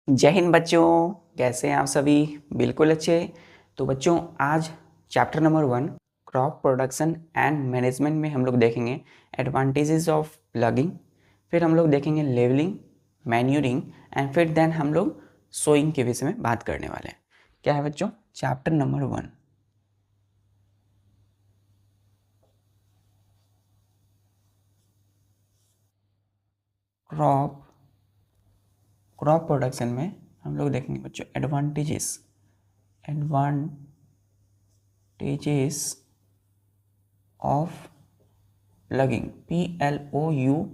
जय हिंद बच्चों, कैसे हैं आप सभी? बिल्कुल अच्छे। तो बच्चों, आज chapter number 1 crop production and management में हम लोग देखेंगे एडवांटेजेस ऑफ प्लगिंग, फिर हम लोग देखेंगे लेवलिंग, मैन्यूरिंग एंड फिर देन हम लोग सोइंग के विषय में बात करने वाले हैं। क्या है बच्चों? चैप्टर नंबर 1 क्रॉप प्रोडक्शन में हम लोग देखेंगे बच्चों advantages of plugging, PLOUGHING।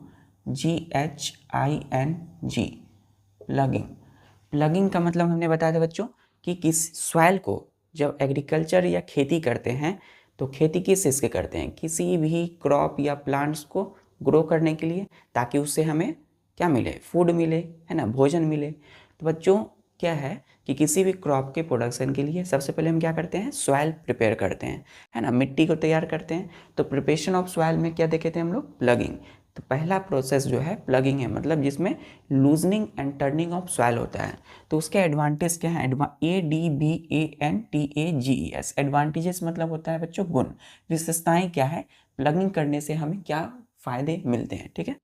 Plugging का मतलब हमने बताया था बच्चों कि किस सॉइल को जब एग्रीकल्चर या खेती करते हैं तो खेती किस चीज़ के करते हैं, किसी भी क्रॉप या प्लांट्स को ग्रो करने के लिए, ताकि उससे हमें क्या मिले, फूड मिले, है ना, भोजन मिले। तो बच्चों क्या है कि किसी भी क्रॉप के प्रोडक्शन के लिए सबसे पहले हम क्या करते हैं, सॉइल प्रिपेयर करते हैं, है ना, मिट्टी को तैयार करते हैं। तो प्रिपरेशन ऑफ सॉइल में क्या देखे थे हम लोग, प्लगिंग। तो पहला प्रोसेस जो है प्लगिंग है, मतलब जिसमें loosening and turning of soil होता है। तो उसके एडवांटेज क्या है, ADVANTAGES। एडवांटेजेस मतलब होता है बच्चों गुण, विशेषताएं क्या है, प्लगिंग करने से हमें क्या फायदे मिलते हैं, ठीक है।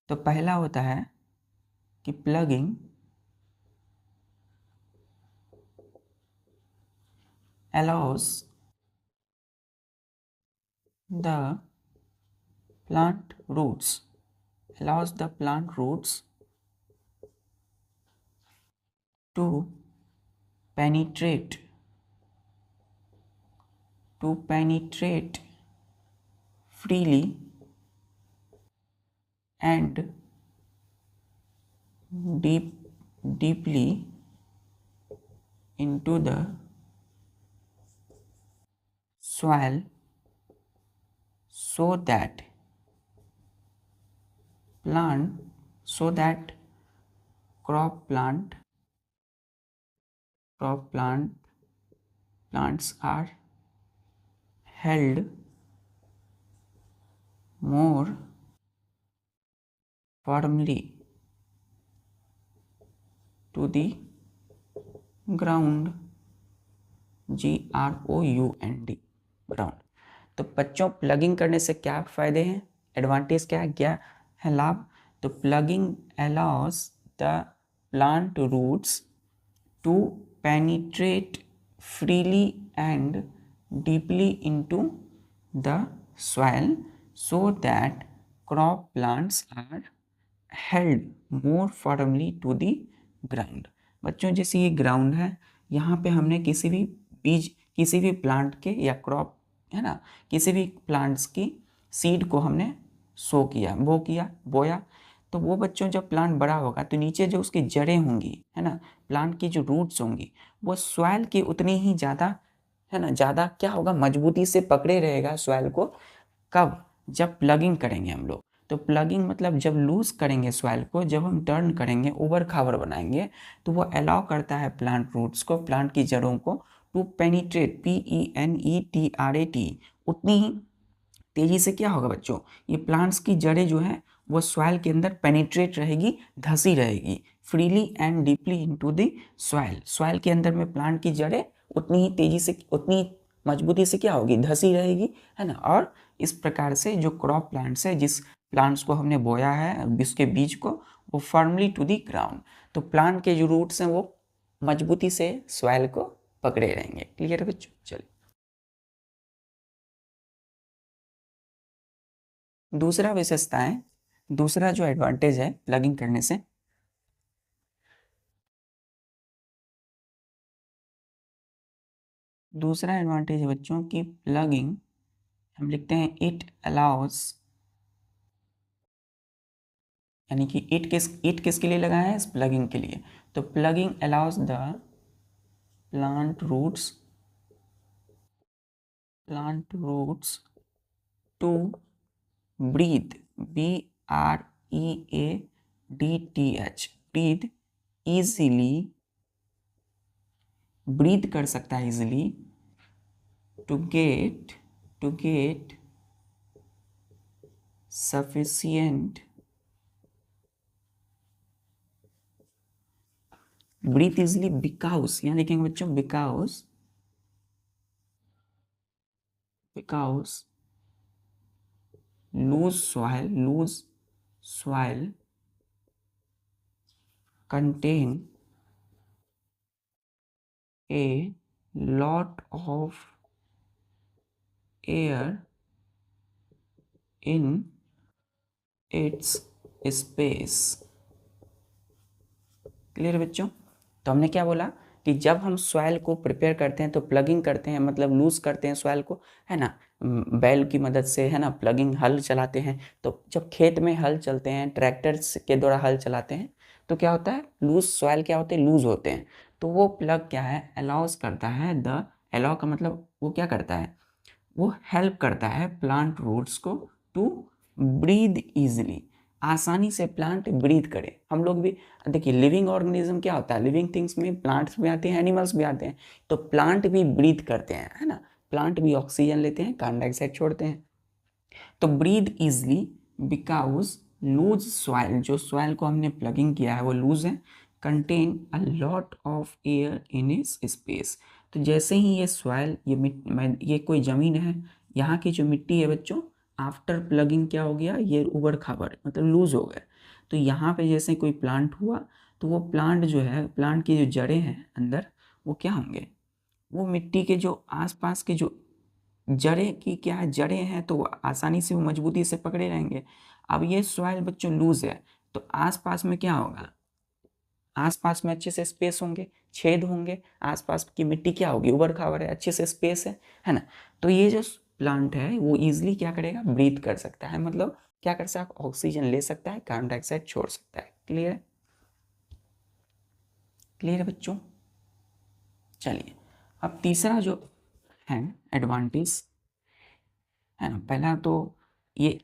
तो पहला होता है कि plugging allows the plant roots to penetrate freely and deeply into the soil so that plant so that crop plant plants are held more firmly to the ground, GROUND, ground. तो बच्चों प्लगिंग करने से क्या फायदे हैं, advantage क्या है लाभ? तो ploughing allows the plant roots to penetrate freely and deeply into the soil so that crop plants are held more firmly to the ground. बच्चों जैसे ये ग्राउंड है, यहाँ पे हमने किसी भी बीज, किसी भी प्लांट के या क्रॉप, है ना, किसी भी प्लांट्स की सीड को हमने बोया। तो वो बच्चों जब प्लांट बड़ा होगा तो नीचे जो उसकी जड़ें होंगी, है ना, प्लांट की जो रूट्स होंगी, वो सॉइल की उतनी ही ज़्यादा, है ना, ज़्यादा क्या होगा, मजबूती से पकड़े रहेगा सॉइल को। कब? जब प्लगिंग करेंगे हम लोग। तो प्लगिंग मतलब जब लूज करेंगे सॉइल को, जब हम टर्न करेंगे, ऊबड़ खाबड़ बनाएंगे, तो वो अलाउ करता है प्लांट रूट्स को, प्लांट की जड़ों को, टू पेनिट्रेट, PENETRAT, उतनी ही तेजी से क्या होगा बच्चों, ये प्लांट्स की जड़ें जो है वो सॉइल के अंदर पेनिट्रेट रहेगी, धसी रहेगी, freely and deeply into the soil के अंदर में प्लांट की जड़ें उतनी ही तेजी से, उतनी मजबूती से क्या होगी, धसी रहेगी, है ना। और इस प्रकार से जो क्रॉप प्लांट्स है, जिस प्लांट्स को हमने बोया है, उसके बीज को, वो फर्मली टू द ग्राउंड। तो प्लांट के जो रूट्स हैं वो मजबूती से सॉइल को पकड़े रहेंगे। क्लियर है बच्चों? चलिए, दूसरा विशेषताएं, दूसरा जो एडवांटेज है प्लगिंग करने से, दूसरा एडवांटेज है बच्चों की प्लगिंग, हम लिखते हैं इट अलाउस, यानी कि इट किसके लिए लगा है, इस प्लगिंग के लिए। तो ploughing allows the plant roots to breathe, BREADTH, breathe easily, breathe कर सकता है easily, to get sufficient breathe easily because, यहाँ लिखेंगे बच्चों because loose soil contain a lot of air in its space। Clear बच्चों? तो हमने क्या बोला कि जब हम सॉइल को प्रिपेयर करते हैं तो प्लगिंग करते हैं, मतलब लूज करते हैं सॉइल को, है ना, बैल की मदद से, है ना, प्लगिंग हल चलाते हैं। तो जब खेत में हल चलते हैं, ट्रैक्टर के द्वारा हल चलाते हैं, तो क्या होता है, लूज सॉइल क्या होते हैं, लूज होते हैं। तो वो प्लग क्या है, अलाउज करता है, द अलाउ का मतलब वो क्या करता है, वो हेल्प करता है प्लांट रूट्स को टू ब्रीद इजीली, आसानी से प्लांट ब्रीथ करे। हम लोग भी देखिए, लिविंग ऑर्गेनिज्म क्या होता है, लिविंग थिंग्स में प्लांट्स भी आते हैं, एनिमल्स भी आते हैं। तो प्लांट भी ब्रीथ करते हैं, है ना, प्लांट भी ऑक्सीजन लेते हैं, कार्बन डाइऑक्साइड छोड़ते हैं। तो breathe easily because loose soil, जो सॉइल को हमने प्लगिंग किया है वो लूज है, contain a lot of air in इस स्पेस। तो जैसे ही ये सॉइल, ये कोई ज़मीन है, यहाँ की जो मिट्टी है बच्चों, आफ्टर प्लगिंग क्या हो गया, ये उबड़ खाबड़ मतलब लूज हो गए। तो यहाँ पे जैसे कोई प्लांट हुआ, तो वो प्लांट जो है, प्लांट की जो जड़ें हैं अंदर, वो क्या होंगे, वो मिट्टी के जो आसपास के जो जड़ें की क्या है, जड़ें हैं, तो आसानी से वो मजबूती से पकड़े रहेंगे। अब ये सॉइल बच्चों लूज है, तो आसपास में क्या होगा, आसपास में अच्छे से स्पेस होंगे, छेद होंगे, आसपास की मिट्टी क्या होगी, उबड़ खाबड़ है, अच्छे से स्पेस है ना। तो ये जो प्लांट है वो इजिली क्या करेगा, ब्रीथ कर सकता है, मतलब क्या कर सकता है, ऑक्सीजन ले सकता है, कार्बन डाइऑक्साइड छोड़ सकता है। क्लियर है? क्लियर है बच्चों? चलिए, अब तीसरा जो है एडवांटेज, है ना, पहला तो ये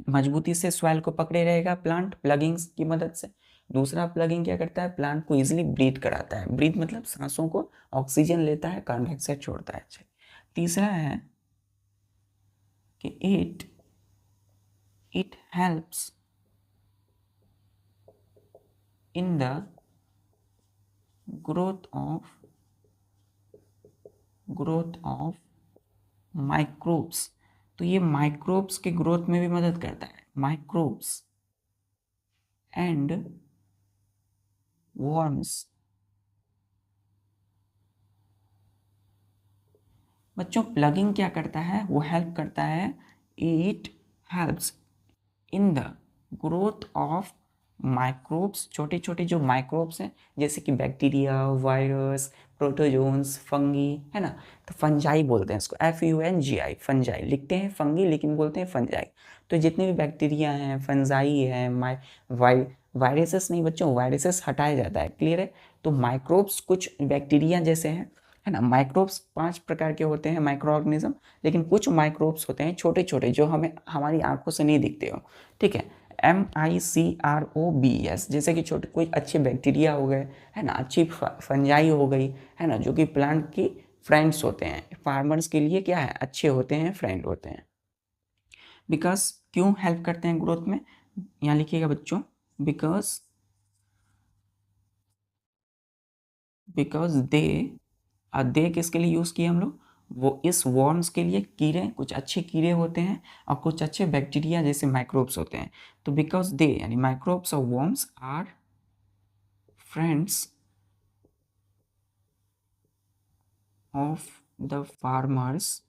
मजबूती से सॉइल को पकड़े रहेगा प्लांट प्लगिंग्स की मदद से। दूसरा, प्लगिंग क्या करता है, प्लांट को इजीली ब्रीथ कराता है, ब्रीथ मतलब सांसों को ऑक्सीजन लेता है, कार्बन डाइऑक्साइड छोड़ता है। तीसरा है कि it helps in the growth of microbes. तो ये माइक्रोब्स के ग्रोथ में भी मदद करता है, माइक्रोब्स एंड वर्म्स। बच्चों प्लगिंग क्या करता है, वो हेल्प करता है, it helps in the growth of microbes, छोटे छोटे जो माइक्रोब्स हैं, जैसे कि बैक्टीरिया, वायरस, प्रोटोजोन्स, फंगी, है ना। तो फंजाई बोलते हैं इसको, FUNGI, फंजाई लिखते हैं फंगी लेकिन बोलते हैं फंजाई। तो जितने भी बैक्टीरिया हैं, फंजाई है, वायरसेस नहीं बच्चों, वायरसेस हटाया जाता है। क्लियर है? तो माइक्रोब्स कुछ बैक्टीरिया जैसे हैं, है ना। माइक्रोब्स 5 प्रकार के होते हैं, माइक्रो ऑर्गेनिज्म, लेकिन कुछ माइक्रोब्स होते हैं छोटे छोटे जो हमें हमारी आंखों से नहीं दिखते हो। ठीक है, MICROBS, जैसे कि छोटे कोई अच्छे बैक्टीरिया हो गए, है ना, अच्छी फंजाई हो गई, है ना, जो कि प्लांट की फ्रेंड्स होते हैं, फार्मर्स के लिए क्या है, अच्छे होते हैं, फ्रेंड होते हैं। बिकॉज क्यों हेल्प करते हैं ग्रोथ में, यहाँ लिखिएगा बच्चों, बिकॉज बिकॉज दे किसके लिए यूज़ किए हम लोग, वो इस वर्म्स के लिए, कीड़े, कुछ अच्छे कीड़े होते हैं और कुछ अच्छे बैक्टीरिया जैसे माइक्रोब्स होते हैं। तो बिकॉज दे यानी माइक्रोब्स और worms are friends of the farmers,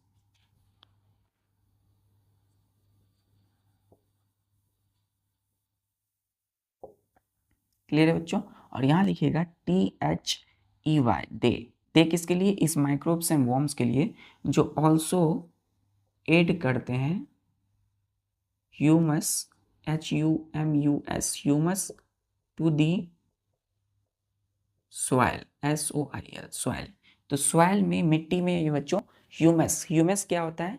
clear है बच्चों? और यहाँ लिखिएगा THEY, दे किसके लिए, इस माइक्रोब्स एंड वर्म्स के लिए, जो ऑल्सो एड करते हैं humus, HUMUS, humus to the soil, SOIL, soil. तो सॉइल में, मिट्टी में ये बच्चों ह्यूमस, ह्यूमस क्या होता है,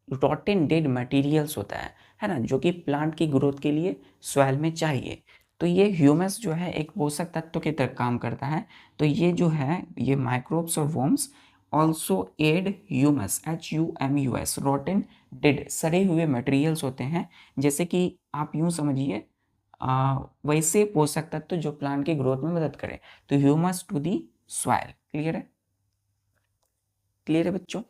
रॉटेन डेड मटेरियल्स होता है ना, जो कि प्लांट की ग्रोथ के लिए सॉइल में चाहिए। तो ये ह्यूमस जो है एक पोषक तत्व के तरह काम करता है। तो ये जो है, ये माइक्रोब्स और worms also add humus, HUMUS, rotten dead, सड़े हुए मटेरियल्स होते हैं। जैसे कि आप यूँ समझिए, वैसे पोषक तत्व जो प्लांट की ग्रोथ में मदद करे। तो humus to the soil. Clear है? क्लियर है बच्चों?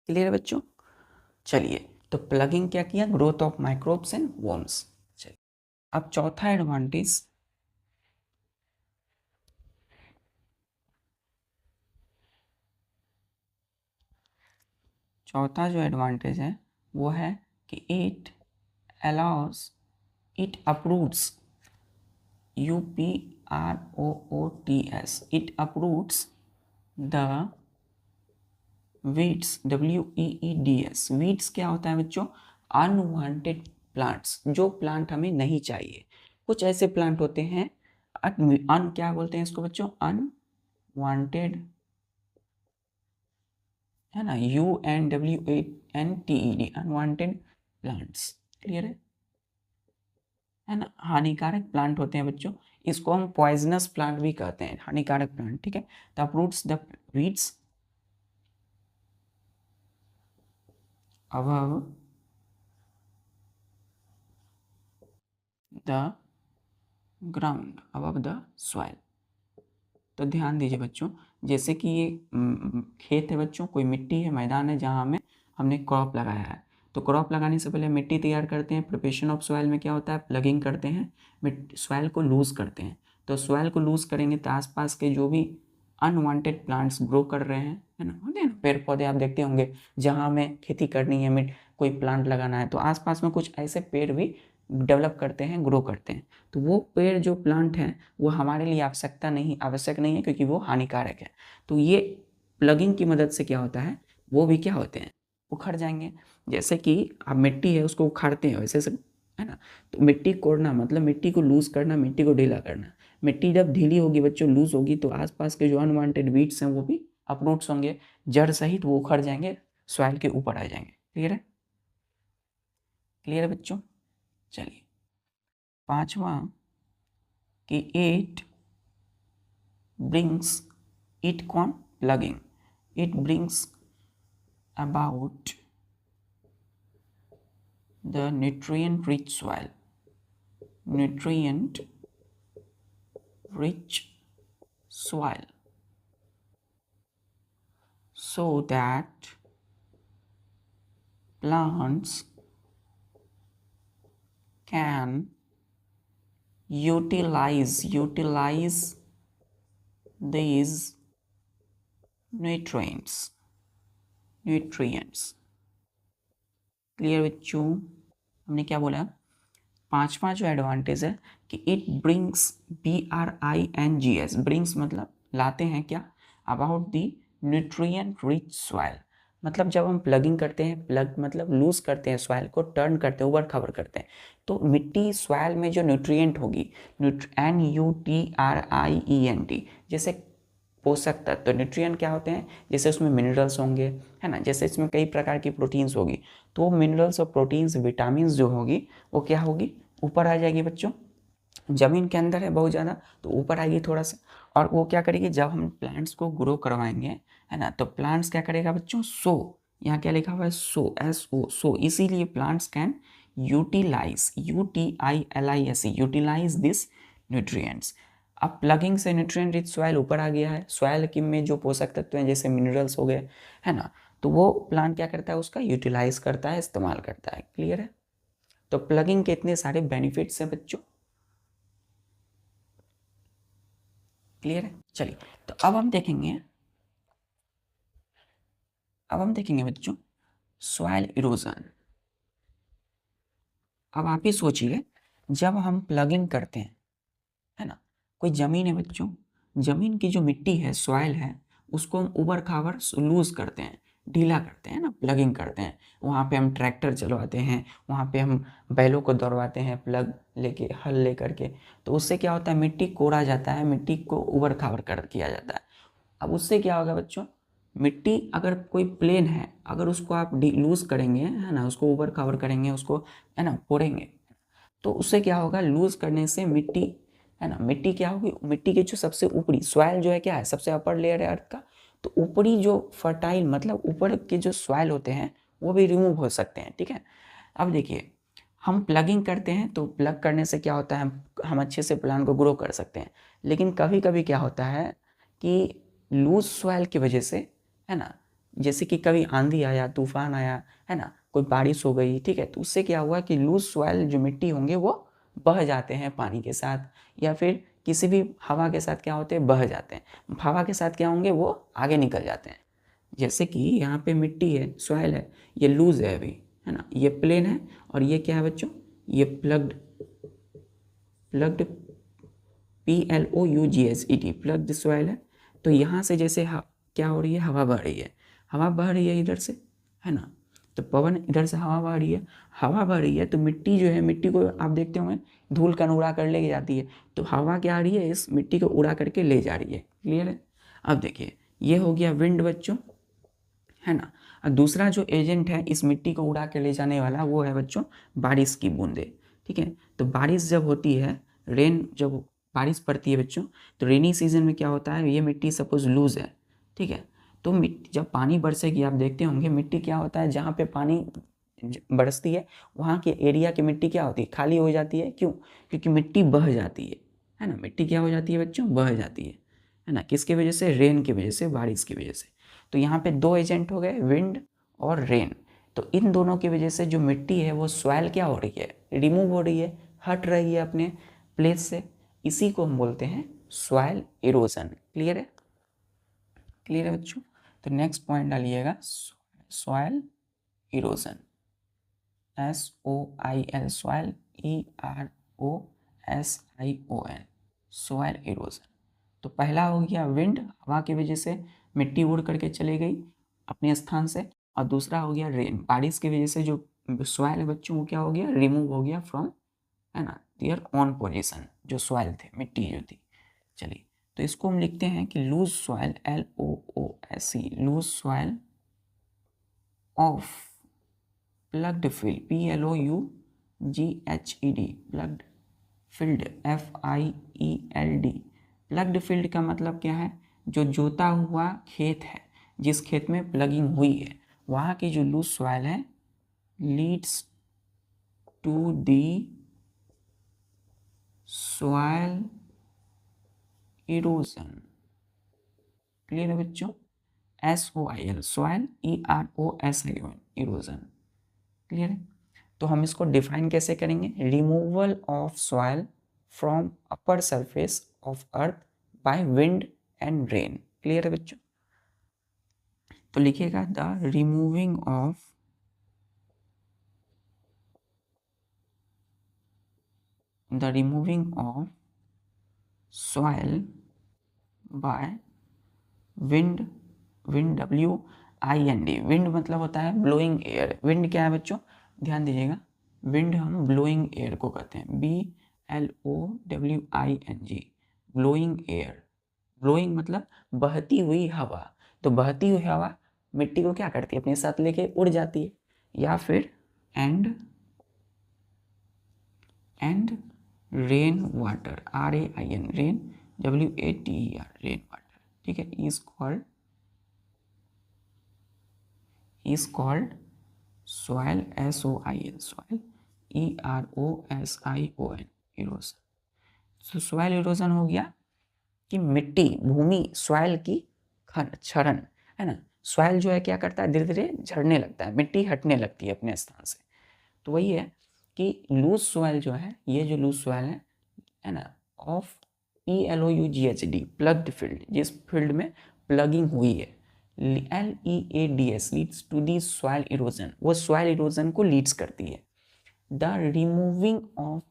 क्लियर है बच्चों? चलिए, तो प्लगिंग क्या किया? Growth of microbes and worms. चलिए, अब चौथा एडवांटेज, चौथा जो एडवांटेज है वो है कि it allow us, it approves, UPROOTS, it approves the weeds, WEEDS। Weeds क्या होता है बच्चों? अनवांटेड प्लांट्स, जो प्लांट हमें नहीं चाहिए। कुछ ऐसे प्लांट होते हैं क्या बोलते हैं इसको बच्चों? अनवांटेड, है ना, UNWANTED, अनवांटेड प्लांट्स। क्लियर है ना? हानिकारक प्लांट होते हैं बच्चों, इसको हम पॉइजनस प्लांट भी कहते हैं, हानिकारक प्लांट। ठीक है? The approves the weeds above the ground, above the soil। तो ध्यान दीजिए बच्चों, जैसे कि ये खेत है बच्चों, कोई मिट्टी है, मैदान है, जहाँ हमने क्रॉप लगाया है। तो क्रॉप लगाने से पहले मिट्टी तैयार करते हैं। प्रिपरेशन ऑफ सॉइल में क्या होता है? प्लगिंग करते हैं, सॉइल को लूज करते हैं। तो सॉइल को लूज करेंगे तो आसपास के जो भी अनवांटेड प्लांट्स ग्रो कर रहे हैं, है ना, होते हैं ना पेड़ पौधे, आप देखते होंगे जहाँ हमें खेती करनी है, कोई प्लांट लगाना है, तो आसपास में कुछ ऐसे पेड़ भी डेवलप करते हैं, ग्रो करते हैं। तो वो पेड़ जो प्लांट हैं वो हमारे लिए आवश्यक नहीं है, क्योंकि वो हानिकारक है। तो ये प्लगिंग की मदद से क्या होता है, वो भी क्या होते हैं? उखड़ जाएंगे। जैसे कि आप मिट्टी है उसको उखाड़ते हैं वैसे सब, है ना। तो मिट्टी कोड़ना मतलब मिट्टी को लूज करना, मिट्टी को ढीला करना। मिट्टी जब ढीली होगी बच्चों, लूज होगी, तो आसपास के जो अनवांटेड वीड्स हैं वो भी अपरूट्स होंगे, जड़ सहित वो उखड़ जाएंगे, सॉइल के ऊपर आ जाएंगे। क्लियर है? क्लियर है बच्चों? चलिए, पांचवा कि इट ब्रिंग्स, इट कौन? Plugging, it brings about the nutrient rich soil, nutrient rich soil, so that plants can utilize these nutrients। Clear बच्चों? हमने क्या बोला? पांचवा जो एडवांटेज है कि इट ब्रिंग्स, BRINGS, ब्रिंग्स मतलब लाते हैं क्या? About the nutrient rich soil. मतलब जब हम प्लगिंग करते हैं, प्लग मतलब लूज करते हैं, सॉइल को टर्न करते हैं, ऊपर खबर करते हैं, तो मिट्टी सॉइल में जो न्यूट्रिएंट होगी, NUTRIENT, जैसे पोषक तत्व। तो न्यूट्रिएंट क्या होते हैं? जैसे उसमें मिनरल्स होंगे, है ना, जैसे इसमें कई प्रकार की प्रोटीन्स होगी, तो वो मिनरल्स और प्रोटीन्स, विटामिन जो होगी वो क्या होगी? ऊपर आ जाएगी बच्चों। जमीन के अंदर है बहुत ज़्यादा, तो ऊपर आएगी थोड़ा सा, और वो क्या करेगी? जब हम प्लांट्स को ग्रो करवाएंगे, है ना, तो प्लांट्स क्या करेगा बच्चों? सो, यहाँ क्या लिखा हुआ है? सो, SO, सो। इसीलिए plants can utilise, UTILISE, utilise this nutrients. अब प्लगिंग से न्यूट्रिएंट रिच सॉइल ऊपर आ गया है, सॉइल की में जो पोषक तत्व हैं जैसे मिनरल्स हो गए, है ना, तो वो प्लांट क्या करता है? उसका यूटिलाइज करता है, इस्तेमाल करता है। क्लियर है? तो प्लगिंग के इतने सारे बेनिफिट्स हैं बच्चों। क्लियर है? चलिए, तो अब हम देखेंगे बच्चों सॉइल इरोजन। अब आप ही सोचिए, जब हम प्लगिंग करते हैं, है ना, कोई ज़मीन है बच्चों, ज़मीन की जो मिट्टी है, सॉइल है, उसको हम ऊबड़ खाबड़ लूज करते हैं, ढीला करते हैं ना, प्लगिंग करते हैं। वहाँ पे हम ट्रैक्टर चलवाते हैं, वहाँ पे हम बैलों को दौड़वाते हैं, प्लग लेके, हल ले करके। तो उससे क्या होता है? मिट्टी कोड़ा जाता है, मिट्टी को ऊबड़ खाबड़ कर किया जाता है। अब उससे क्या होगा बच्चों? मिट्टी अगर कोई प्लेन है, अगर उसको आप लूज करेंगे, है ना, उसको ऊबड़ खाबड़ करेंगे, उसको, है ना, फोड़ेंगे, तो उससे क्या होगा? लूज करने से मिट्टी, है ना, मिट्टी क्या होगी? मिट्टी के जो सबसे ऊपरी सॉइल जो है, क्या है? सबसे अपर लेयर है अर्थ का, तो ऊपरी जो फर्टाइल मतलब ऊपर के जो सॉइल होते हैं वो भी रिमूव हो सकते हैं। ठीक है? अब देखिए, हम प्लगिंग करते हैं तो प्लग करने से क्या होता है, हम अच्छे से प्लांट को ग्रो कर सकते हैं। लेकिन कभी कभी क्या होता है कि लूज सॉइल की वजह से, है ना, जैसे कि कभी आंधी आया, तूफान आया, है ना, कोई बारिश हो गई, ठीक है, तो उससे क्या हुआ कि लूज सॉइल जो मिट्टी होंगे वो बह जाते हैं पानी के साथ, या फिर किसी भी हवा के साथ क्या होते हैं, बह जाते हैं। हवा के साथ क्या होंगे, वो आगे निकल जाते हैं। जैसे कि यहाँ पे मिट्टी है, सॉइल है, ये लूज है अभी, है ना, ये प्लेन है, और ये क्या है बच्चों, ये ploughed, ploughed PLOUGSED, ploughed soil है। तो यहाँ से जैसे क्या हो रही है, हवा बह रही है, हवा बह रही है इधर से, है ना, तो पवन इधर से हवा बह रही है, हवा बह रही है, तो मिट्टी जो है, मिट्टी को आप देखते होंगे धूल कण उड़ा कर ले जाती है, तो हवा क्या आ रही है, इस मिट्टी को उड़ा करके ले जा रही है। क्लियर है। अब देखिए, ये हो गया विंड बच्चों, है ना। और दूसरा जो एजेंट है इस मिट्टी को उड़ा के ले जाने वाला, वो है बच्चों बारिश की बूंदे। ठीक है, तो बारिश जब होती है, रेन, जब बारिश पड़ती है बच्चों, तो रेनी सीजन में क्या होता है, ये मिट्टी सपोज लूज है, ठीक है, तो मिट्टी जब पानी बरसेगी, आप देखते होंगे मिट्टी क्या होता है, जहाँ पे पानी बरसती है वहाँ के एरिया की मिट्टी क्या होती है, खाली हो जाती है। क्यों? क्योंकि मिट्टी बह जाती है ना, मिट्टी क्या हो जाती है बच्चों, बह जाती है ना, किसकी वजह से, रेन की वजह से, बारिश की वजह से। तो यहाँ पे दो एजेंट हो गए, विंड और रेन। तो इन दोनों की वजह से जो मिट्टी है वो सॉइल क्या हो रही है, रिमूव हो रही है, हट रही है अपने प्लेस से। इसी को हम बोलते हैं सॉइल इरोजन। क्लियर है, क्लियर है बच्चों। तो नेक्स्ट पॉइंट डालिएगा, soil erosion, SOIL, soil, EROSION, soil erosion. तो पहला हो गया विंड, हवा की वजह से मिट्टी उड़ करके चली गई अपने स्थान से, और दूसरा हो गया रेन, बारिश की वजह से जो सॉइल है बच्चों वो क्या हो गया, रिमूव हो गया फ्रॉम, है ना, देयर ऑन पोजीशन, जो सॉइल थे, मिट्टी जो थी। चलिए, तो इसको हम लिखते हैं कि loose soil, LOOSE, loose soil of plugged field, PLOUGHED, plugged field, FIELD। Plugged field का मतलब क्या है, जो जोता हुआ खेत है, जिस खेत में प्लगिंग हुई है, वहाँ की जो लूज सॉइल है, leads to the soil erosion. Clear है बच्चों, SOIL, soil, EROSION, erosion. Clear है। तो हम इसको डिफाइन कैसे करेंगे, removal of soil from upper surface of earth by wind and rain. Clear है बच्चों। तो लिखिएगा the removing of soil by wind, wind WIND, wind मतलब होता है ब्लोइंग एयर। विंड क्या है बच्चों, ध्यान दीजिएगा, विंड हम ब्लोइंग एयर को कहते हैं, BLOWING, ब्लोइंग एयर। ब्लोइंग मतलब बहती हुई हवा। तो बहती हुई हवा मिट्टी को क्या करती है, अपने साथ लेके उड़ जाती है। या फिर and rain water, RAIN, rain, WATER, rain water, ठीक है, is called soil, SOIL, soil, EROSION, erosion. तो सॉइल इरोजन हो गया कि मिट्टी, भूमि, सॉइल की क्षरण, है ना, सॉइल जो है क्या करता है, धीरे धीरे झड़ने लगता है, मिट्टी हटने लगती है अपने स्थान से। तो वही है कि लूज सॉइल जो है, ये जो लूज सॉइल है ना, ऑफ PLOUGHD, प्लग्ड फील्ड, जिस फील्ड में प्लगिंग हुई है, LEADS, leads to the soil erosion, वो सॉइल इरोजन को लीड्स करती है। The removing of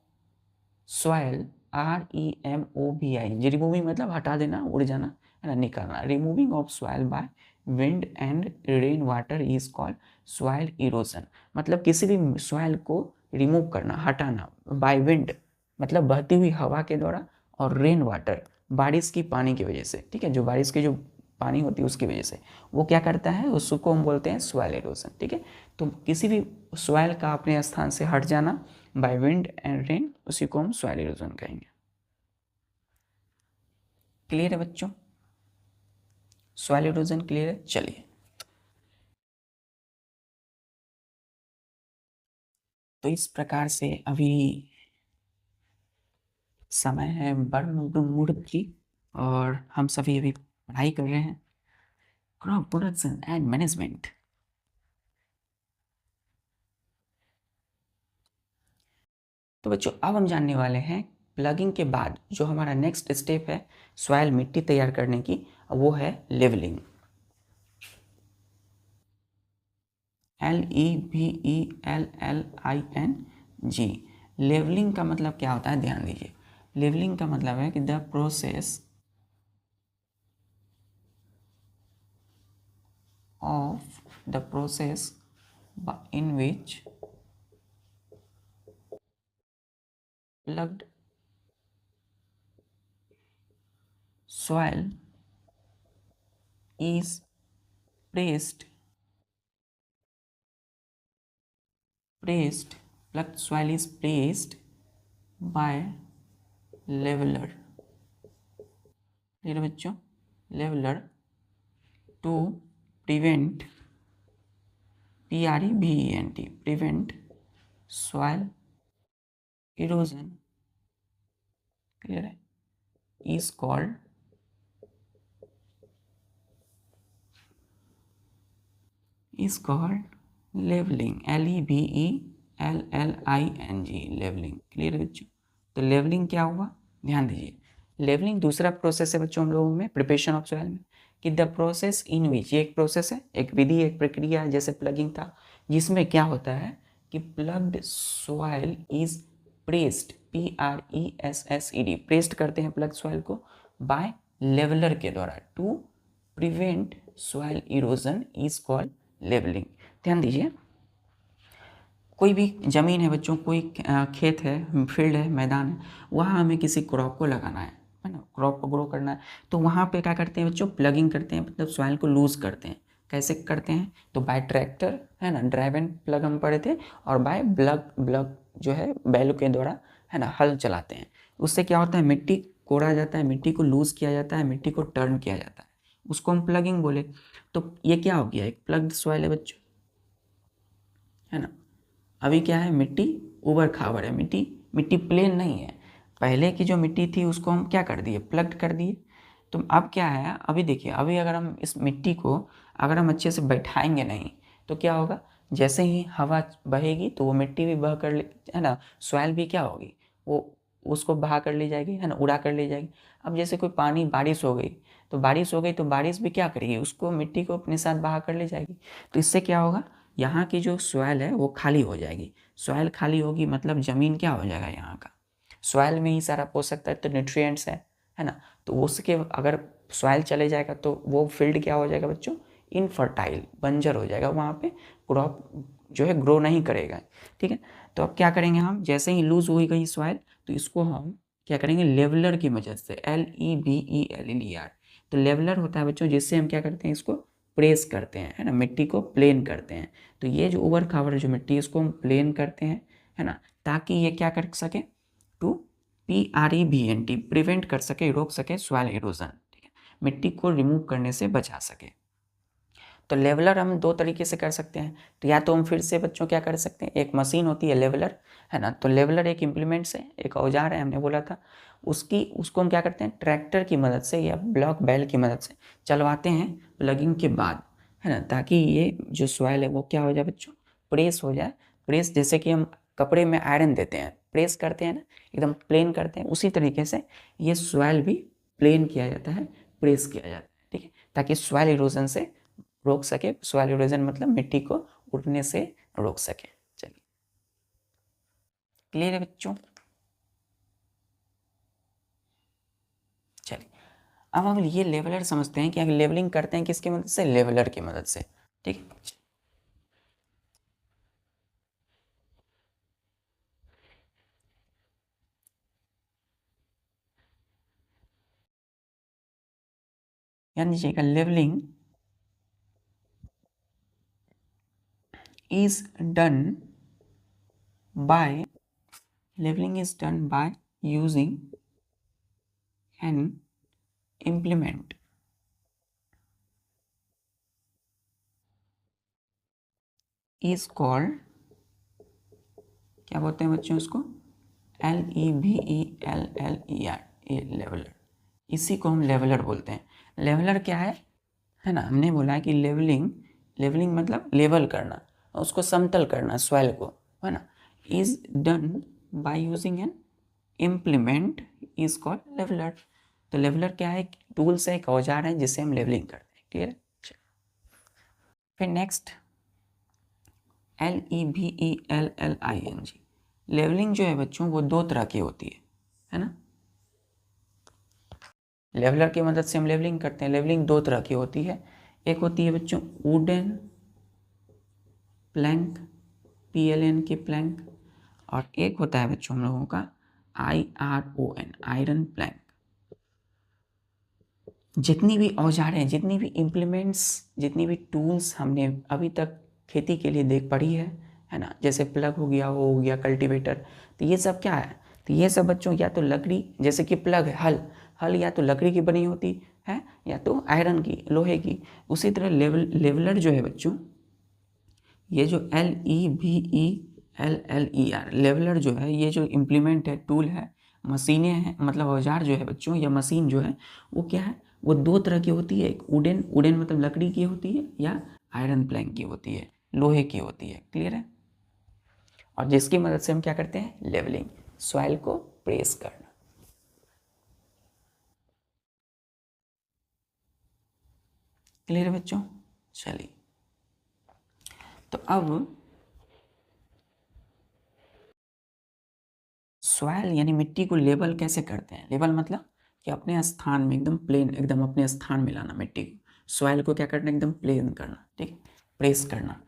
soil, REMOVI, जी, रिमूविंग मतलब हटा देना, उड़ जाना, है ना, निकालना। Removing of soil by wind and rain water is called soil erosion. मतलब किसी भी सॉइल को रिमूव करना, हटाना, बाय विंड मतलब बहती हुई हवा के द्वारा, और रेन वाटर बारिश की पानी की वजह से, ठीक है, जो बारिश की जो पानी होती है उसकी वजह से वो क्या करता है, उसको हम बोलते हैं सॉइल इरोजन। ठीक है, तो किसी भी सॉइल का अपने स्थान से हट जाना बाय विंड एंड रेन, उसी को हम सॉइल इरोजन कहेंगे। क्लियर है बच्चों, सॉइल इरोजन क्लियर है। चलिए, तो इस प्रकार से अभी समय है बर्नवुड की, और हम सभी अभी पढ़ाई कर रहे हैं क्रॉप प्रोडक्शन एंड मैनेजमेंट। तो बच्चों अब हम जानने वाले हैं प्लगिंग के बाद जो हमारा नेक्स्ट स्टेप है सॉइल मिट्टी तैयार करने की, वो है लेवलिंग। LEVELLING। लेवलिंग का मतलब क्या होता है, ध्यान दीजिए। लेवलिंग का मतलब है कि the process in which plugged soil is placed plugged soil is placed by leveler, ठीक है बच्चों, leveler to prevent prevent soil erosion, clear है, is called levelling, LEVELLING, levelling, clear है बच्चों। तो लेवलिंग क्या हुआ, ध्यान दीजिए। लेवलिंग दूसरा प्रोसेस है बच्चों हम लोगों में प्रिपरेशन ऑफ सॉइल में, कि द प्रोसेस इन विच, ये एक प्रोसेस है, एक विधि, एक प्रक्रिया है जैसे प्लगिंग था, जिसमें क्या होता है कि ploughed soil is pressed, PRESSED, pressed करते हैं प्लग सॉइल को बाय लेवलर के द्वारा to prevent soil erosion is called levelling. ध्यान दीजिए, कोई भी ज़मीन है बच्चों, कोई खेत है, फील्ड है, मैदान है, वहाँ हमें किसी क्रॉप को लगाना है ना, क्रॉप को ग्रो करना है, तो वहाँ पे क्या करते हैं बच्चों, प्लगिंग करते हैं, मतलब सॉइल को लूज़ करते हैं। कैसे करते हैं, तो बाय ट्रैक्टर, है ना, ड्राइव एंड प्लग हम पढ़े थे, और बाय ब्लग जो है बैलों के द्वारा, है ना, हल चलाते हैं। उससे क्या होता है, मिट्टी कोड़ा जाता है, मिट्टी को लूज़ किया जाता है, मिट्टी को टर्न किया जाता है, उसको हम प्लगिंग बोले। तो ये क्या हो गया, एक प्लग्ड सॉइल है बच्चों, है ना। अभी क्या है, मिट्टी उबड़ खाबड़ है, मिट्टी मिट्टी प्लेन नहीं है। पहले की जो मिट्टी थी उसको हम क्या कर दिए, प्लग्ड कर दिए। तो अब क्या है, अभी देखिए, अभी अगर हम इस मिट्टी को अगर हम अच्छे से बैठाएंगे नहीं, तो क्या होगा, जैसे ही हवा बहेगी तो वो मिट्टी भी बह कर ले, है ना, सॉइल भी क्या होगी, वो उसको बहा कर ले जाएगी, है ना, उड़ा कर ले जाएगी। अब जैसे कोई पानी, बारिश हो गई तो बारिश भी क्या करेगी, उसको मिट्टी को अपने साथ बहा कर ले जाएगी। तो इससे क्या होगा, यहाँ की जो सॉइल है वो खाली हो जाएगी। सॉइल खाली होगी मतलब ज़मीन क्या हो जाएगा, यहाँ का सॉइल में ही सारा पोषक तत्व, न्यूट्रिएंट्स है ना। तो उसके अगर सॉइल चले जाएगा तो वो फील्ड क्या हो जाएगा बच्चों, इनफर्टाइल, बंजर हो जाएगा, वहाँ पे क्रॉप जो है ग्रो नहीं करेगा। ठीक है, तो अब क्या करेंगे हम, जैसे ही लूज हो गई सॉइल, तो इसको हम क्या करेंगे, लेवलर की मदद से, LEVELLER। तो लेवलर होता है बच्चों, जिससे हम क्या करते हैं, इसको प्रेस करते हैं, है ना, मिट्टी को प्लेन करते हैं। तो ये जो ऊबड़ खाबड़ जो मिट्टी है इसको हम प्लेन करते हैं, है ना, ताकि ये क्या कर सके, टू PREVENT, प्रिवेंट कर सके, रोक सके सॉइल इरोजन, ठीक है, मिट्टी को रिमूव करने से बचा सके। तो लेवलर हम दो तरीके से कर सकते हैं। तो या तो हम फिर से बच्चों क्या कर सकते हैं, एक मशीन होती है लेवलर, है ना। तो लेवलर एक इम्प्लीमेंट्स है, एक औजार है, हमने बोला था। उसको हम क्या करते हैं, ट्रैक्टर की मदद से या ब्लॉक बैल की मदद से चलवाते हैं प्लगिंग के बाद, है ना, ताकि ये जो सॉइल है वो क्या हो जाए बच्चों, प्रेस हो जाए। प्रेस जैसे कि हम कपड़े में आयरन देते हैं, प्रेस करते हैं ना, एकदम प्लेन करते हैं, उसी तरीके से ये सॉइल भी प्लेन किया जाता है, प्रेस किया जाता है, ठीक है, ताकि सॉइल इरोजन से रोक सके। सॉइल इरोजन मतलब मिट्टी को उड़ने से रोक सके। चलिए, क्लियर है बच्चों। चलिए, अब हम ये लेवलर समझते हैं कि अगर लेवलिंग करते हैं किसकी मदद से, लेवलर की मदद से, ठीक है। ध्यान दीजिएगा, is done by levelling is done by using an implement is called क्या बोलते हैं बच्चों उसको? LEVELLER, ये लेवलर, इसी को हम लेवलर बोलते हैं। लेवलर क्या है ना, हमने बोला है कि लेवलिंग मतलब लेवल करना, उसको समतल करना सॉइल को, है ना, is done by using an implement is called leveller. तो लेवलर क्या है? टूल्स है, एक औजार है जिससे हम लेवलिंग करते हैं। क्लियर है? फिर नेक्स्ट LEVELLING, लेवलिंग जो है बच्चों वो दो तरह की होती है ना। लेवलर की मदद से हम लेवलिंग करते हैं। लेवलिंग दो तरह की होती है, एक होती है बच्चों वुडन प्लैंक, PLN की प्लैंक, और एक होता है बच्चों हम लोगों का IRON, आयरन प्लैंक। जितनी भी औजार हैं, जितनी भी इम्प्लीमेंट्स, जितनी भी टूल्स हमने अभी तक खेती के लिए देख पढ़ी है ना, जैसे प्लग हो गया, वो हो गया कल्टीवेटर, तो ये सब क्या है? तो ये सब बच्चों या तो लकड़ी, जैसे कि प्लग है, हल या तो लकड़ी की बनी होती है या तो आयरन की, लोहे की। उसी तरह लेवलर जो है बच्चों, ये जो LEVELLER लेवलर जो है, ये जो इम्प्लीमेंट है, टूल है, मशीनें हैं, मतलब औजार जो है बच्चों, या मशीन जो है वो क्या है? वो दो तरह की होती है। एक वुडन मतलब लकड़ी की होती है, या आयरन प्लैंक की होती है, लोहे की होती है। क्लियर है? और जिसकी मदद से हम क्या करते हैं? लेवलिंग, सॉइल को प्रेस करना। क्लियर है बच्चों? चलिए, तो अब सॉइल यानी मिट्टी को लेबल कैसे करते हैं? लेबल मतलब कि अपने स्थान में एकदम प्लेन, एकदम अपने स्थान में लाना मिट्टी को। सॉइल को क्या करना? एकदम प्लेन करना, ठीक है, प्रेस करना,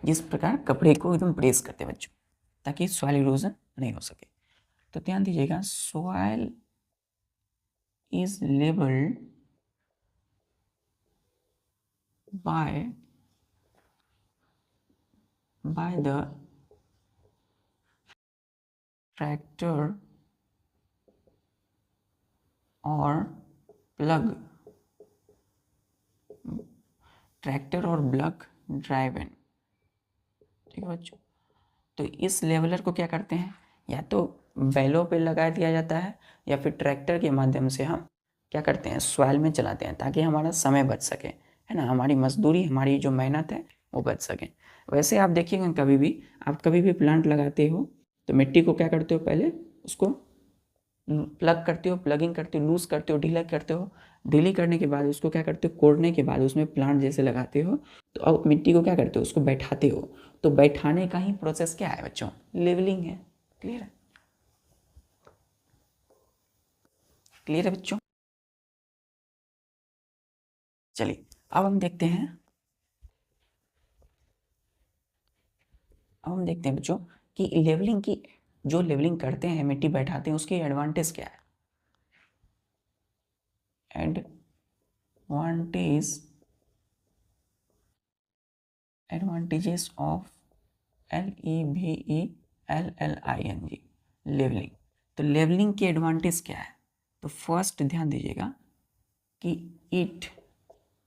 जिस प्रकार कपड़े को एकदम प्रेस करते हैं बच्चों, ताकि सॉइल इरोजन नहीं हो सके। तो ध्यान दीजिएगा, soil is labelled by the tractor और प्लग, ट्रैक्टर और प्लग ड्राइवन। ठीक है बच्चों, तो इस लेवलर को क्या करते हैं? या तो बैलों पे लगा दिया जाता है, या फिर ट्रैक्टर के माध्यम से हम क्या करते हैं? सॉइल में चलाते हैं, ताकि हमारा समय बच सके, है ना, हमारी मजदूरी, हमारी जो मेहनत है वो बच सके। वैसे आप देखिएगा, कभी भी प्लांट लगाते हो तो मिट्टी को क्या करते हो? पहले उसको प्लग करते हो, प्लगिंग करते हो, लूज करते हो, ढीला करते हो। ढीली करने के बाद उसको क्या करते हो? कोड़ने के बाद उसमें प्लांट जैसे लगाते हो। तो अब मिट्टी को क्या करते हो? उसको बैठाते हो। तो बैठाने का ही प्रोसेस क्या है बच्चों? लेवलिंग है। क्लियर है? क्लियर है बच्चों? चलिए, अब हम देखते हैं बच्चों कि जो लेवलिंग करते हैं, मिट्टी बैठाते हैं, उसकी एडवांटेज क्या है? Advantages of LEVELLING, levelling. तो लेवलिंग की एडवांटेज क्या है? तो फर्स्ट ध्यान दीजिएगा कि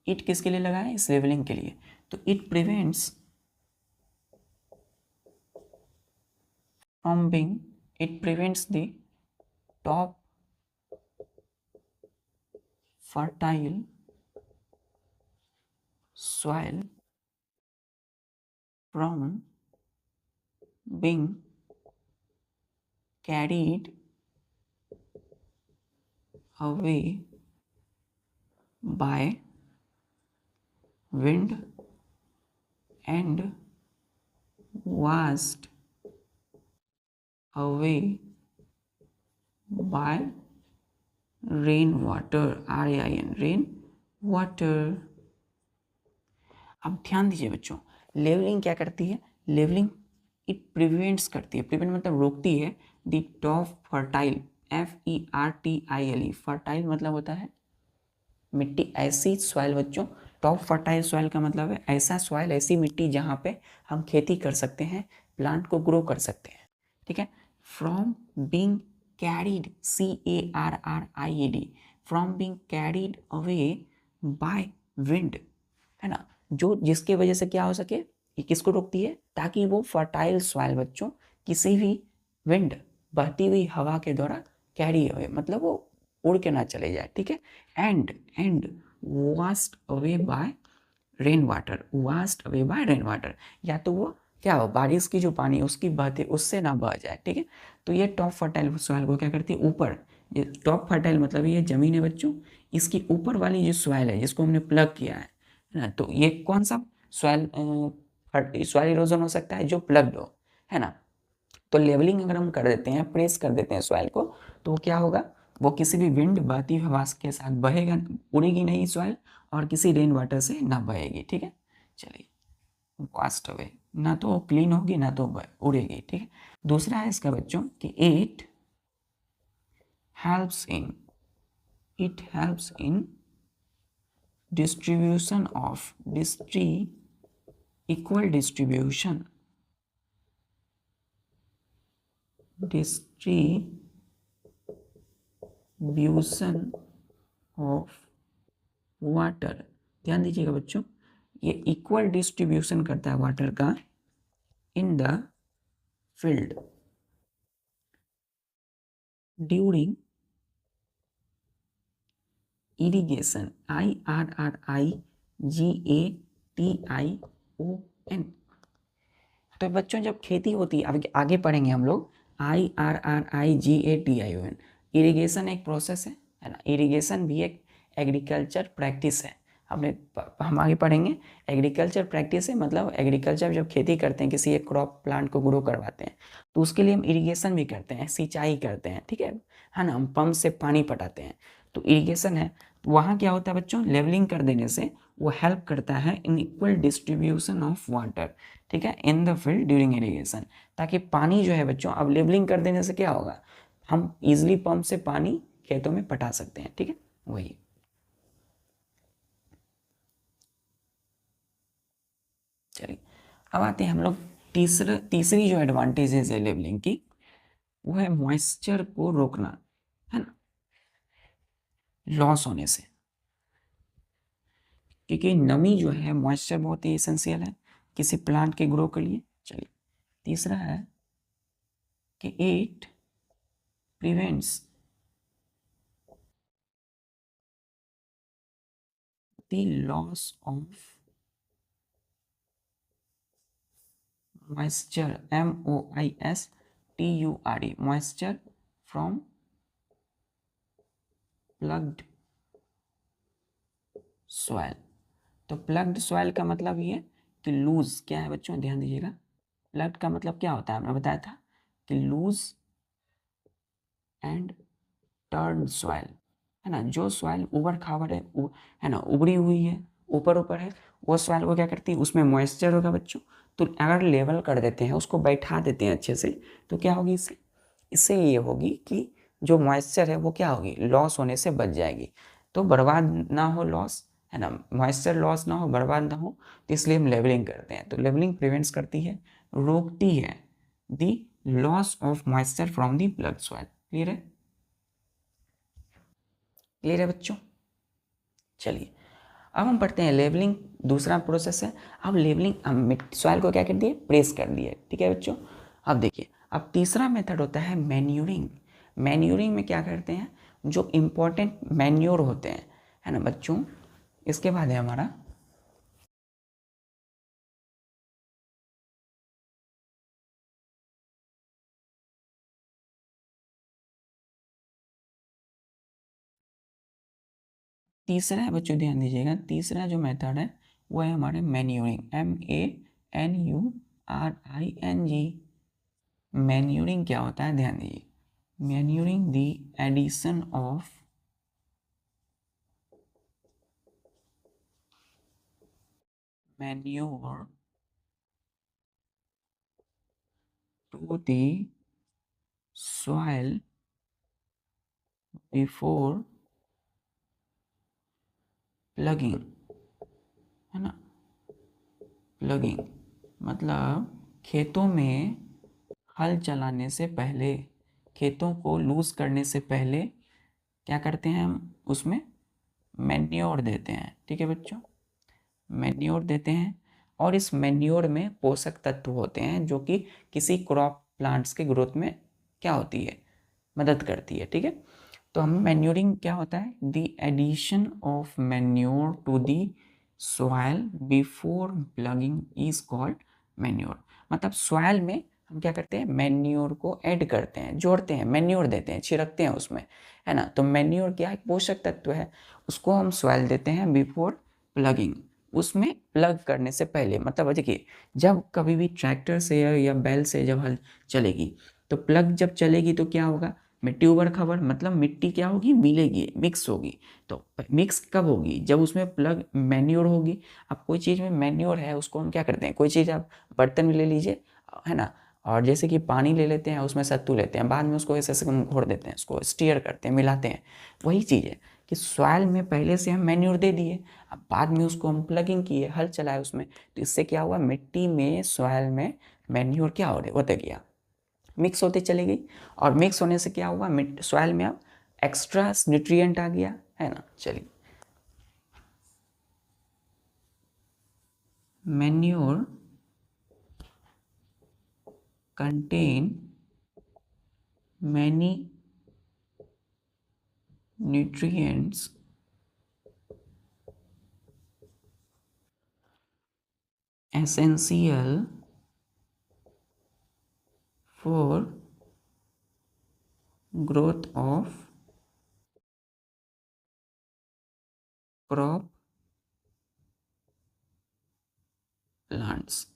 इट किसके लिए लगा है? इस लेवलिंग के लिए। तो it prevents the top fertile soil from being carried away by wind and washed away by rain water, RAIN, rain water। अब ध्यान दीजिए बच्चों, लेवलिंग क्या करती है? लेवलिंग इट प्रिवेंट्स करती है, प्रिवेंट मतलब रोकती है, the top fertile, FERTILE, fertile मतलब होता है मिट्टी, ऐसी सॉइल बच्चों। टॉप फर्टाइल सॉइल का मतलब है ऐसा सॉइल, ऐसी मिट्टी जहाँ पे हम खेती कर सकते हैं, प्लांट को ग्रो कर सकते हैं। ठीक है, from being carried, CARRIED, from being carried away by wind, है ना, जो जिसके वजह से क्या हो सके? ये किसको रोकती है? ताकि वो फर्टाइल सॉइल बच्चों किसी भी विंड, बहती हुई हवा के द्वारा कैरी अवे, मतलब वो उड़ के ना चले जाए, ठीक है। And vast away by rain water, vast away by rain water, या तो वो क्या हो, बारिश की जो पानी उसकी बहते उससे ना बह जाए, ठीक है। तो ये टॉप फर्टाइल सॉइल को क्या करती है, ऊपर, ये टॉप फर्टाइल मतलब ये जमीन है बच्चों, इसकी ऊपर वाली जो सॉइल है जिसको हमने प्लग किया है ना, तो ये कौन सा सॉइल सॉइल इरोजन हो सकता है, जो प्लग्ड हो, है ना। तो लेवलिंग अगर हम कर देते हैं, प्रेस कर देते हैं सॉइल को, तो क्या होगा, वो किसी भी विंड, बहती हुई हवा के साथ बहेगा, उड़ेगी नहीं सॉइल, और किसी रेन वाटर से ना बहेगी, ठीक है। चलिए, वास्ट अवे, ना तो क्लीन होगी ना तो उड़ेगी, ठीक है। दूसरा है इसका बच्चों कि helps in it helps in distribution of equal distribution of water. ध्यान दीजिएगा बच्चों, ये इक्वल डिस्ट्रीब्यूशन करता है वाटर का in the field during irrigation, IRRIGATION। तो बच्चों जब खेती होती है, आगे पढ़ेंगे हम लोग, IRRIGATION। इरिगेशन एक प्रोसेस है ना, इरिगेशन भी एक एग्रीकल्चर प्रैक्टिस है। हम आगे पढ़ेंगे, एग्रीकल्चर प्रैक्टिस है मतलब एग्रीकल्चर जब खेती करते हैं, किसी एक क्रॉप प्लांट को ग्रो करवाते हैं, तो उसके लिए हम इरिगेशन भी करते हैं, सिंचाई करते हैं, ठीक है ना, हम पंप से पानी पटाते हैं, तो इरिगेशन है। तो वहाँ क्या होता है बच्चों, लेवलिंग कर देने से वो हेल्प करता है in equal distribution of water, ठीक है, in the field during irrigation, ताकि पानी जो है बच्चों, अब लेवलिंग कर देने से क्या होगा, हम इजिली पंप से पानी खेतों में पटा सकते हैं, ठीक है, वही। चलिए, अब आते हैं हम लोग तीसरी जो एडवांटेजेस है लेवलिंग की, वो है मॉइस्चर को रोकना, है ना, लॉस होने से, क्योंकि नमी जो है, मॉइस्चर बहुत ही एसेंशियल है किसी प्लांट के ग्रो के लिए। चलिए, तीसरा है कि it prevents the loss of moisture, MOISTURE, moisture from plugged soil। तो प्लग्ड सॉइल का मतलब ये कि लूज क्या है बच्चों, ध्यान दीजिएगा, प्लग्ड का मतलब क्या होता है, हमने बताया था कि लूज एंड टर्न सॉइल, है ना, जो सॉइल उबड़ खाबड़ है ना, उबड़ी हुई है, ऊपर ऊपर है, वो सॉइल को क्या करती है, उसमें मॉइस्चर होगा बच्चों, तो अगर लेवल कर देते हैं, उसको बैठा देते हैं अच्छे से, तो क्या होगी, इससे इससे ये होगी कि जो मॉइस्चर है वो क्या होगी, लॉस होने से बच जाएगी, तो बर्बाद ना हो लॉस, है ना, मॉइस्चर लॉस ना हो, बर्बाद ना हो, तो इसलिए हम लेवलिंग करते हैं। तो लेवलिंग प्रिवेंट्स करती है, रोकती है the loss of moisture from the plugged soil. Clear है, क्लियर है बच्चों। चलिए, अब हम पढ़ते हैं लेवलिंग, दूसरा प्रोसेस है। अब लेवलिंग, हम सॉइल को क्या कर दिए, प्रेस कर दिए, ठीक है बच्चों। अब देखिए, अब तीसरा मेथड होता है मैन्यूरिंग। मैन्यूरिंग में क्या करते हैं, जो इम्पोर्टेंट मैन्योर होते हैं, है ना बच्चों, इसके बाद है हमारा तीसरा है बच्चों, ध्यान दीजिएगा, तीसरा जो मेथड है वो है हमारे मैन्यूरिंग, MANURING। मैन्यूरिंग क्या होता है, ध्यान दीजिए, manuring the addition of manure to the soil before ploughing, है ना, प्लगिंग मतलब खेतों में हल चलाने से पहले, खेतों को लूज करने से पहले क्या करते हैं हम, उसमें मैन्योर देते हैं, ठीक है बच्चों, मैन्योर देते हैं, और इस मैन्योर में पोषक तत्व होते हैं जो कि किसी क्रॉप प्लांट्स के ग्रोथ में क्या होती है, मदद करती है। ठीक है, तो हम मैन्योरिंग क्या होता है, the addition of manure to the soil before ploughing is called manure. मतलब सॉइल में हम क्या करते हैं, मैन्योर को ऐड करते हैं, जोड़ते हैं, मैन्योर देते हैं, छिड़कते हैं उसमें, है ना। तो मैन्योर क्या है, पोषक तत्व है, उसको हम सॉइल देते हैं बिफोर प्लगिंग, उसमें प्लग करने से पहले। मतलब देखिए, जब कभी भी ट्रैक्टर से या बैल से जब हल चलेगी, तो प्लग जब चलेगी तो क्या होगा, मिट्टी उबड़ खाबड़, मतलब मिट्टी क्या होगी, मिलेगी, मिक्स होगी। तो मिक्स कब होगी, जब उसमें प्लग मैन्योर होगी। अब कोई चीज़ में मैन्योर है, उसको हम क्या करते हैं, कोई चीज़ आप बर्तन में ले लीजिए, है ना, और जैसे कि पानी ले लेते हैं, उसमें सत्तू लेते हैं, बाद में उसको ऐसे ऐसे घोर देते हैं, उसको स्टीयर करते हैं, मिलाते हैं। वही चीज़ है कि सॉइल में पहले से हम मैन्योर दे दिए, अब बाद में उसको हम प्लगिंग किए, हल चलाए उसमें, तो इससे क्या हुआ, मिट्टी में, सॉइल में मैन्योर क्या होते गया, मिक्स होते चली गई। और मिक्स होने से क्या हुआ, सॉइल में अब एक्स्ट्रा न्यूट्रिएंट आ गया, है ना। चलिए, manure contain many nutrients essential for growth of crop plants.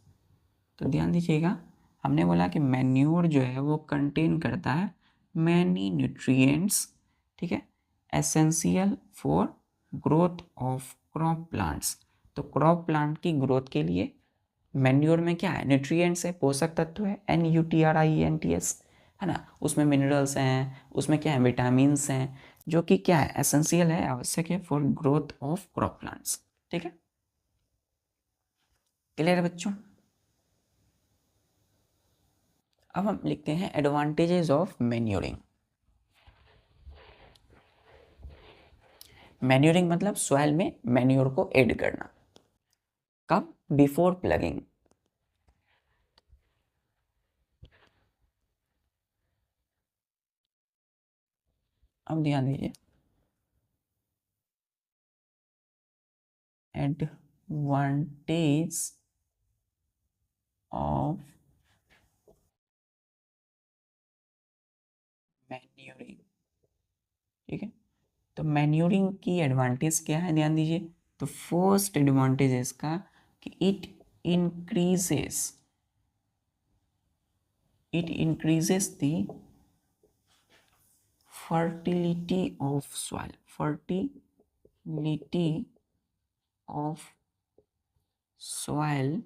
तो ध्यान दीजिएगा, हमने बोला कि मैन्योर जो है वो कंटेन करता है मैनी न्यूट्रिएंट्स, ठीक है, essential for growth of crop plants. तो क्रॉप प्लांट की ग्रोथ के लिए मैन्योर में क्या है, न्यूट्रिएंट्स है, पोषक तत्व है, NUTRIENTS, है ना, उसमें मिनरल्स हैं, उसमें क्या है, विटामिन्स हैं, जो कि क्या है, एसेंशियल है, आवश्यक है for growth of crop plants. ठीक है, क्लियर है बच्चों। अब हम लिखते हैं एडवांटेजेस ऑफ मैन्योरिंग। मैन्योरिंग मतलब सॉइल में मैन्योर को ऐड करना। कब, बिफोर प्लगिंग। अब ध्यान दीजिए, एडवांटेज ऑफ मैन्योरिंग। ठीक है, तो मैन्योरिंग की एडवांटेज क्या है, ध्यान दीजिए। तो फर्स्ट एडवांटेज है इसका कि it increases the fertility of soil, fertility of soil,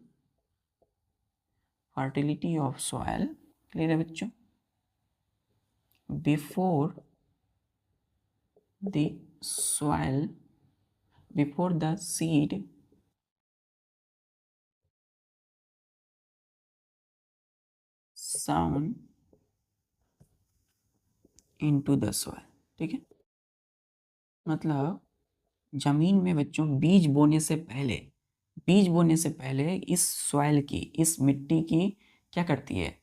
fertility of soil, clear है बच्चों, before the soil, before the seed sown into the soil। ठीक है, मतलब जमीन में बच्चों बीज बोने से पहले इस सॉइल की, इस मिट्टी की क्या करती है,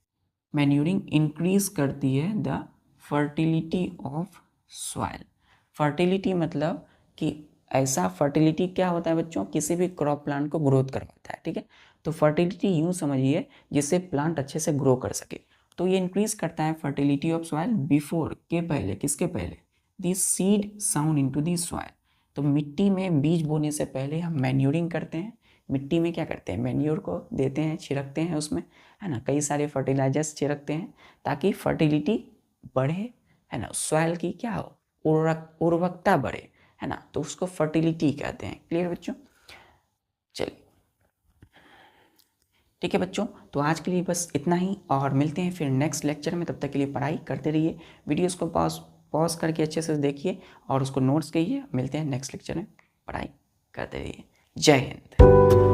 मैन्योरिंग इंक्रीज करती है the fertility of soil. Fertility मतलब कि ऐसा फर्टिलिटी क्या होता है बच्चों, किसी भी क्रॉप प्लांट को ग्रोथ करवाता है। ठीक है, तो फर्टिलिटी यूँ समझिए जिससे प्लांट अच्छे से ग्रो कर सके। तो ये इंक्रीज करता है फर्टिलिटी ऑफ सॉइल बिफोर, के पहले, किसके पहले, this seed sound into this soil. तो मिट्टी में बीज बोने से पहले हम मैन्योरिंग करते हैं, मिट्टी में क्या करते हैं, मैन्योर को देते हैं, छिड़कते हैं उसमें, है ना, कई सारे फर्टिलाइजर्स छिड़कते हैं ताकि फर्टिलिटी बढ़े, है ना, सॉइल की क्या हो, उर्वरकता बढ़े, है ना, तो उसको फर्टिलिटी कहते हैं। क्लियर बच्चों। चलिए, ठीक है बच्चों, तो आज के लिए बस इतना ही, और मिलते हैं फिर नेक्स्ट लेक्चर में। तब तक के लिए पढ़ाई करते रहिए, वीडियोस को पॉज करके अच्छे से देखिए और उसको नोट्स कीजिए। मिलते हैं नेक्स्ट लेक्चर में, पढ़ाई करते रहिए। जय हिंद।